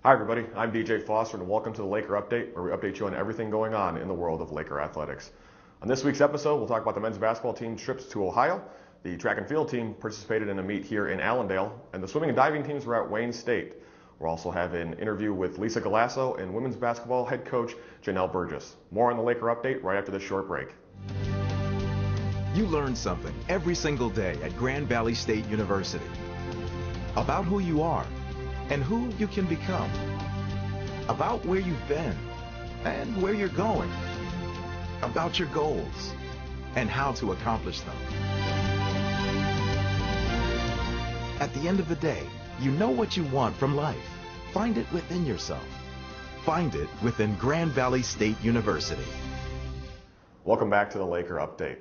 Hi everybody, I'm DJ Foster and welcome to the Laker Update, where we update you on everything going on in the world of Laker athletics. On this week's episode, we'll talk about the men's basketball team's trips to Ohio, the track and field team participated in a meet here in Allendale, and the swimming and diving teams were at Wayne State. We'll also have an interview with Lisa Galasso and women's basketball head coach Janel Burgess. More on the Laker Update right after this short break. You learn something every single day at Grand Valley State University about who you are and who you can become, about where you've been and where you're going, about your goals and how to accomplish them. At the end of the day, you know what you want from life. Find it within yourself. Find it within Grand Valley State University. Welcome back to the Laker Update.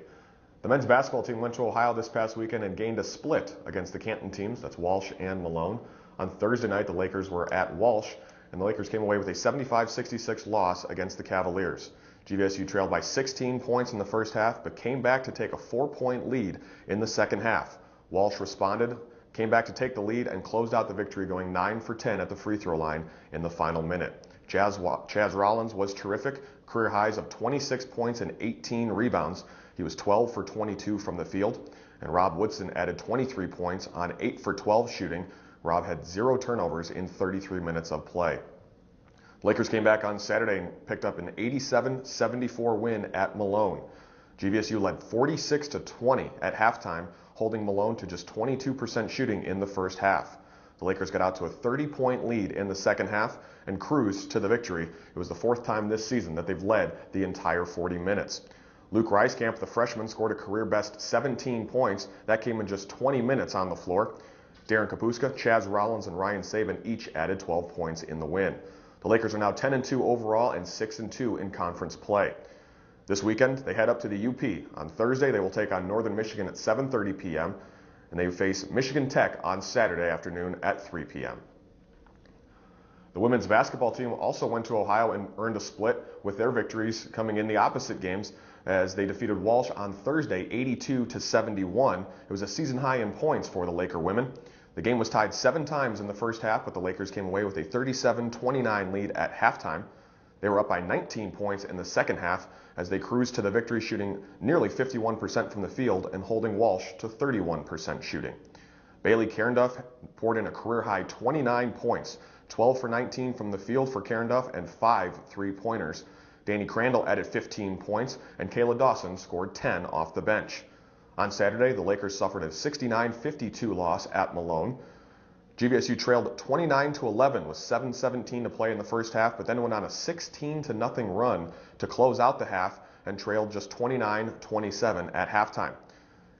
The men's basketball team went to Ohio this past weekend and gained a split against the Canton teams, that's Walsh and Malone. On Thursday night, the Lakers were at Walsh, and the Lakers came away with a 75-66 loss against the Cavaliers. GVSU trailed by 16 points in the first half, but came back to take a 4-point lead in the second half. Walsh responded, came back to take the lead, and closed out the victory going 9 for 10 at the free throw line in the final minute. Chaz Rollins was terrific, career highs of 26 points and 18 rebounds. He was 12 for 22 from the field, and Rob Woodson added 23 points on 8 for 12 shooting. Rob had 0 turnovers in 33 minutes of play. The Lakers came back on Saturday and picked up an 87-74 win at Malone. GVSU led 46-20 at halftime, holding Malone to just 22% shooting in the first half. The Lakers got out to a 30-point lead in the second half and cruised to the victory. It was the 4th time this season that they've led the entire 40 minutes. Luke Reiskamp, the freshman, scored a career-best 17 points. That came in just 20 minutes on the floor. Darren Kapuska, Chaz Rollins, and Ryan Saban each added 12 points in the win. The Lakers are now 10-2 overall and 6-2 in conference play. This weekend, they head up to the UP. On Thursday, they will take on Northern Michigan at 7:30 p.m., and they face Michigan Tech on Saturday afternoon at 3 p.m. The women's basketball team also went to Ohio and earned a split, with their victories coming in the opposite games as they defeated Walsh on Thursday 82-71. It was a season high in points for the Laker women. The game was tied 7 times in the first half, but the Lakers came away with a 37-29 lead at halftime. They were up by 19 points in the second half as they cruised to the victory, shooting nearly 51% from the field and holding Walsh to 31% shooting. Bailey Cairnduff poured in a career-high 29 points, 12 for 19 from the field for Cairnduff and 5 3-pointers. Danny Crandall added 15 points, and Kayla Dawson scored 10 off the bench. On Saturday, the Lakers suffered a 69-52 loss at Malone. GVSU trailed 29-11 with 7:17 to play in the first half, but then went on a 16-0 run to close out the half and trailed just 29-27 at halftime.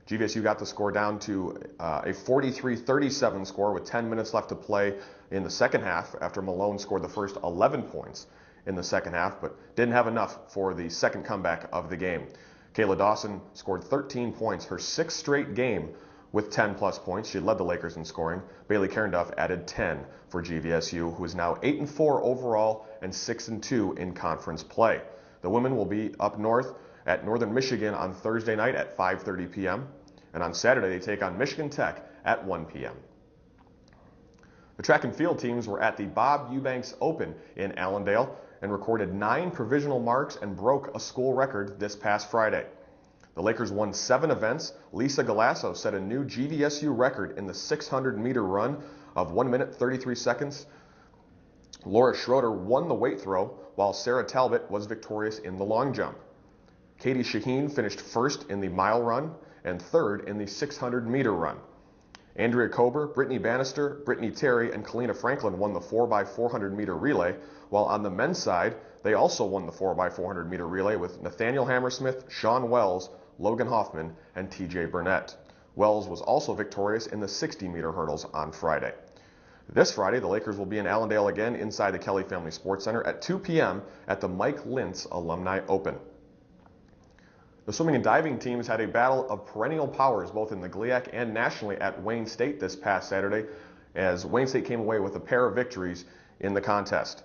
GVSU got the score down to a 43-37 score with 10 minutes left to play in the second half after Malone scored the first 11 points in the second half, but didn't have enough for the second comeback of the game. Kayla Dawson scored 13 points, her 6th straight game with 10-plus points. She led the Lakers in scoring. Bailey Cairnduff added 10 for GVSU, who is now 8-4 overall and 6-2 in conference play. The women will be up north at Northern Michigan on Thursday night at 5:30 p.m., and on Saturday they take on Michigan Tech at 1 p.m. The track and field teams were at the Bob Eubanks Open in Allendale and recorded 9 provisional marks and broke a school record this past Friday. The Lakers won 7 events. Lisa Galasso set a new GVSU record in the 600-meter run of 1 minute 33 seconds. Laura Schroeder won the weight throw, while Sarah Talbot was victorious in the long jump. Katie Shaheen finished 1st in the mile run and 3rd in the 600-meter run. Andrea Kober, Brittany Bannister, Brittany Terry, and Kalina Franklin won the 4x400-meter relay, while on the men's side, they also won the 4x400-meter relay with Nathaniel Hammersmith, Sean Wells, Logan Hoffman, and TJ Burnett. Wells was also victorious in the 60-meter hurdles on Friday. This Friday, the Lakers will be in Allendale again inside the Kelly Family Sports Center at 2 p.m. at the Mike Lintz Alumni Open. The swimming and diving teams had a battle of perennial powers both in the GLIAC and nationally at Wayne State this past Saturday, as Wayne State came away with a pair of victories in the contest.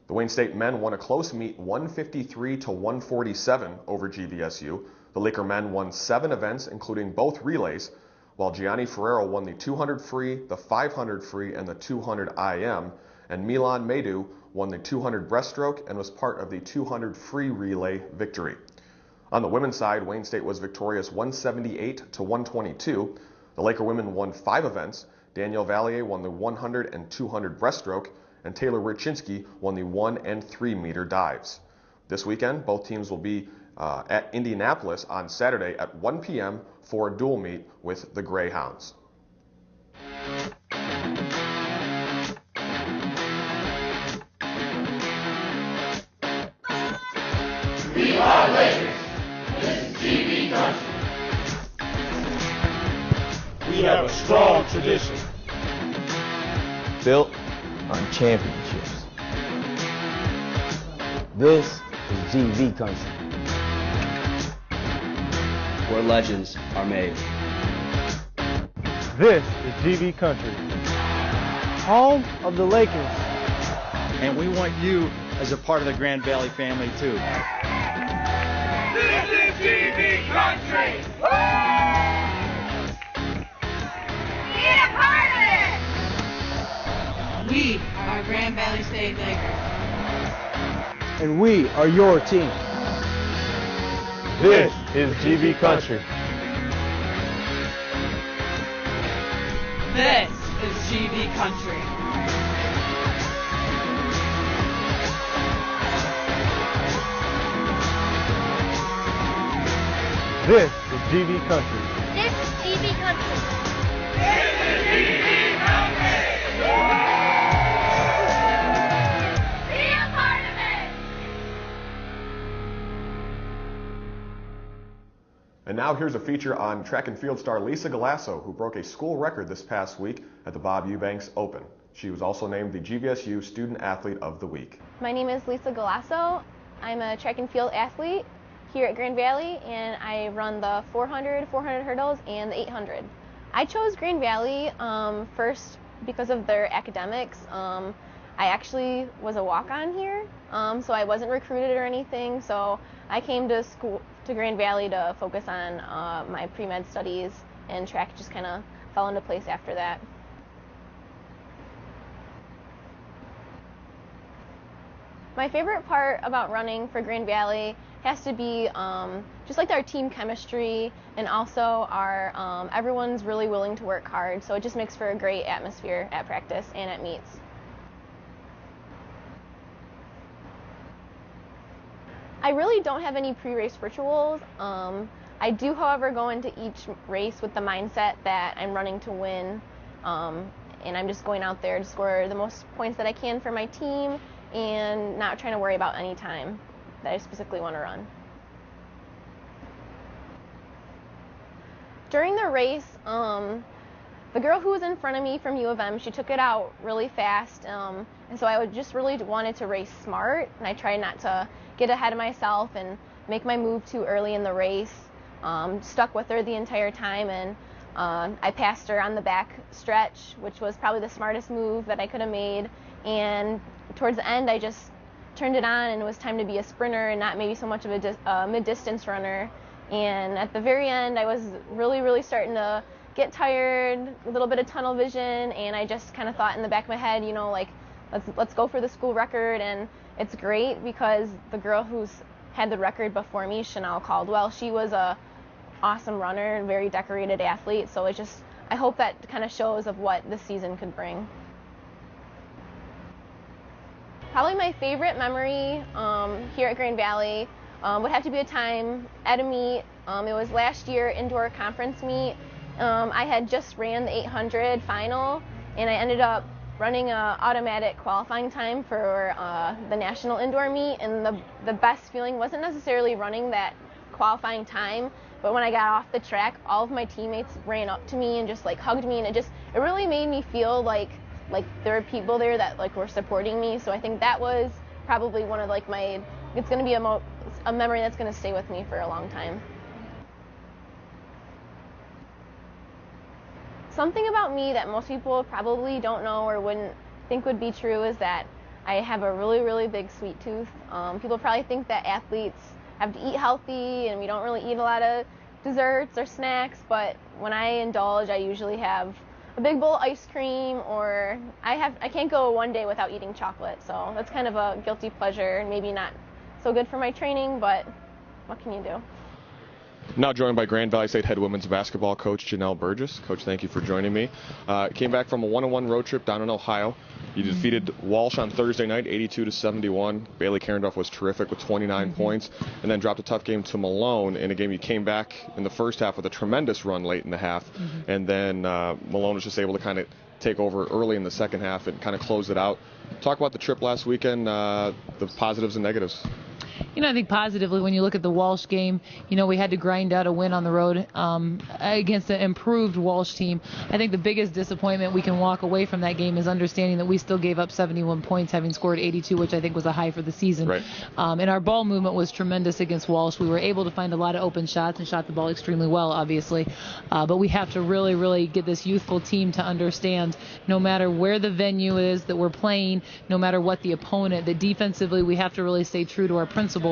The Wayne State men won a close meet 153-147 over GVSU. The Laker men won 7 events, including both relays, while Gianni Ferrero won the 200 free, the 500 free, and the 200 IM, and Milan Maidu won the 200 breaststroke and was part of the 200 free relay victory. On the women's side, Wayne State was victorious 178 to 122. The Laker women won 5 events. Danielle Valier won the 100 and 200 breaststroke, and Taylor Ryczynski won the 1 and 3 meter dives. This weekend, both teams will be at Indianapolis on Saturday at 1 p.m. for a dual meet with the Greyhounds. We are Lakers. This is GV Country. We have a strong tradition, built on championships. This is GV Country, where legends are made. This is GV Country, home of the Lakers. And we want you as a part of the Grand Valley family too. This is GV Country! Be a part of it! We are Grand Valley State Lakers. And we are your team. This is GV Country. This is GV Country. This is GV Country. This is GV Country. This is GV Country! Be a part of it! And now here's a feature on track and field star Lisa Galasso, who broke a school record this past week at the Bob Eubanks Open. She was also named the GVSU Student-Athlete of the Week. My name is Lisa Galasso. I'm a track and field athlete here at Grand Valley, and I run the 400 hurdles, and the 800. I chose Grand Valley first because of their academics. I actually was a walk-on here, so I wasn't recruited or anything, so I came to Grand Valley to focus on my pre-med studies, and track just kind of fell into place after that. My favorite part about running for Grand Valley has to be just like our team chemistry, and also our everyone's really willing to work hard, so it just makes for a great atmosphere at practice and at meets. I really don't have any pre-race rituals. I do, however, go into each race with the mindset that I'm running to win, and I'm just going out there to score the most points that I can for my team, and not trying to worry about any time that I specifically want to run. During the race, the girl who was in front of me from U of M, she took it out really fast, and so I just really wanted to race smart, and I tried not to get ahead of myself and make my move too early in the race. Stuck with her the entire time, and I passed her on the back stretch, which was probably the smartest move that I could have made, and towards the end I just turned it on, and it was time to be a sprinter and not maybe so much of a mid-distance runner. And at the very end I was really starting to get tired, a little bit of tunnel vision, and I just kind of thought in the back of my head, you know, like, let's go for the school record. And it's great because the girl who's had the record before me, Janel Caldwell, she was a awesome runner and very decorated athlete, so it just, I hope that kind of shows of what this season could bring. Probably my favorite memory here at Grand Valley would have to be a time at a meet. It was last year, indoor conference meet. I had just ran the 800 final, and I ended up running an automatic qualifying time for the national indoor meet, and the best feeling wasn't necessarily running that qualifying time, but when I got off the track, all of my teammates ran up to me and just like hugged me, and it really made me feel like there were people there that like were supporting me. So I think that was probably one of like it's going to be a memory that's going to stay with me for a long time. Something about me that most people probably don't know or wouldn't think would be true is that I have a really big sweet tooth. People probably think that athletes have to eat healthy and we don't really eat a lot of desserts or snacks, but when I indulge, I usually have a big bowl of ice cream, or I can't go one day without eating chocolate. So that's kind of a guilty pleasure, and maybe not so good for my training, but what can you do? Now joined by Grand Valley State head women's basketball coach Janel Burgess. Coach, thank you for joining me. Came back from a 1-1 road trip down in Ohio. You defeated Walsh on Thursday night, 82-71. Bailey Carendorf was terrific with 29 points, and then dropped a tough game to Malone in a game you came back in the first half with a tremendous run late in the half, and then Malone was just able to kind of take over early in the second half and kind of close it out. Talk about the trip last weekend, the positives and negatives. I think positively, when you look at the Walsh game, we had to grind out a win on the road against an improved Walsh team. I think the biggest disappointment we can walk away from that game is understanding that we still gave up 71 points, having scored 82, which I think was a high for the season. Right. And our ball movement was tremendous against Walsh. We were able to find a lot of open shots and shot the ball extremely well, obviously. But we have to really, really get this youthful team to understand, no matter where the venue is that we're playing, no matter what the opponent, that defensively we have to really stay true to our principles.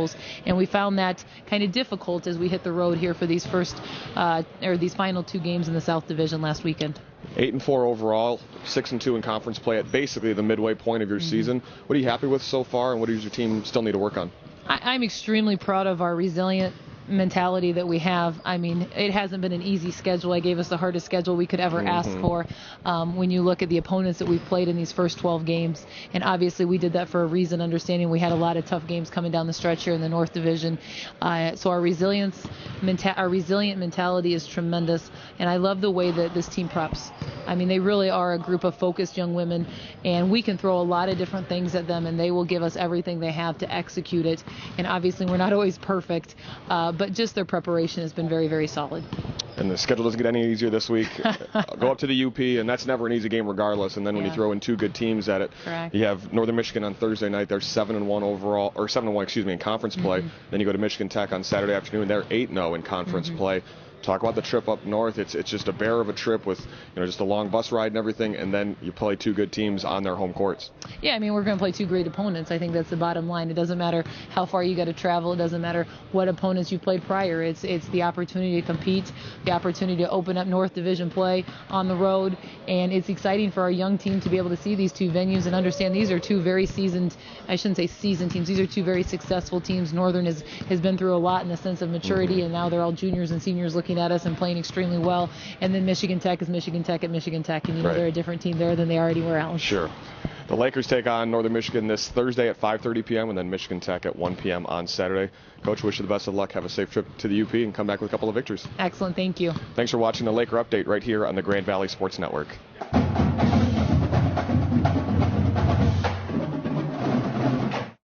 And we found that kind of difficult as we hit the road here for these these final 2 games in the South Division last weekend. 8-4 overall, 6-2 in conference play at basically the midway point of your season. What are you happy with so far, and what does your team still need to work on? I'm extremely proud of our resilient mentality that we have. I mean, it hasn't been an easy schedule. I gave us the hardest schedule we could ever ask for when you look at the opponents that we've played in these first 12 games. And obviously we did that for a reason, understanding we had a lot of tough games coming down the stretch here in the North Division. So our resilient mentality is tremendous, and I love the way that this team preps. I mean, they really are a group of focused young women, and we can throw a lot of different things at them, and they will give us everything they have to execute it. And obviously we're not always perfect, but just their preparation has been very, very solid. And the schedule doesn't get any easier this week. Go up to the UP, and that's never an easy game regardless. And then when you throw in 2 good teams at it, correct, you have Northern Michigan on Thursday night. They're 7-1 overall, or 7-1, in conference play. Then you go to Michigan Tech on Saturday afternoon. They're 8-0 in conference play. Talk about the trip up north. It's just a bear of a trip with just a long bus ride and everything, and then you play 2 good teams on their home courts. Yeah, I mean, we're going to play 2 great opponents. I think that's the bottom line. It doesn't matter how far you got to travel. It doesn't matter what opponents you played prior. It's the opportunity to compete, the opportunity to open up North Division play on the road, and it's exciting for our young team to be able to see these 2 venues and understand these are 2 very seasoned, I shouldn't say seasoned teams, these are 2 very successful teams. Northern has been through a lot in the sense of maturity, and now they're all juniors and seniors looking at us and playing extremely well. And then Michigan Tech is Michigan Tech at Michigan Tech, and they're a different team there than they already were out. Sure. The Lakers take on Northern Michigan this Thursday at 5:30 p.m. and then Michigan Tech at 1 p.m. on Saturday. Coach, wish you the best of luck. Have a safe trip to the UP and come back with a couple of victories. Excellent. Thank you. Thanks for watching the Laker Update right here on the Grand Valley Sports Network.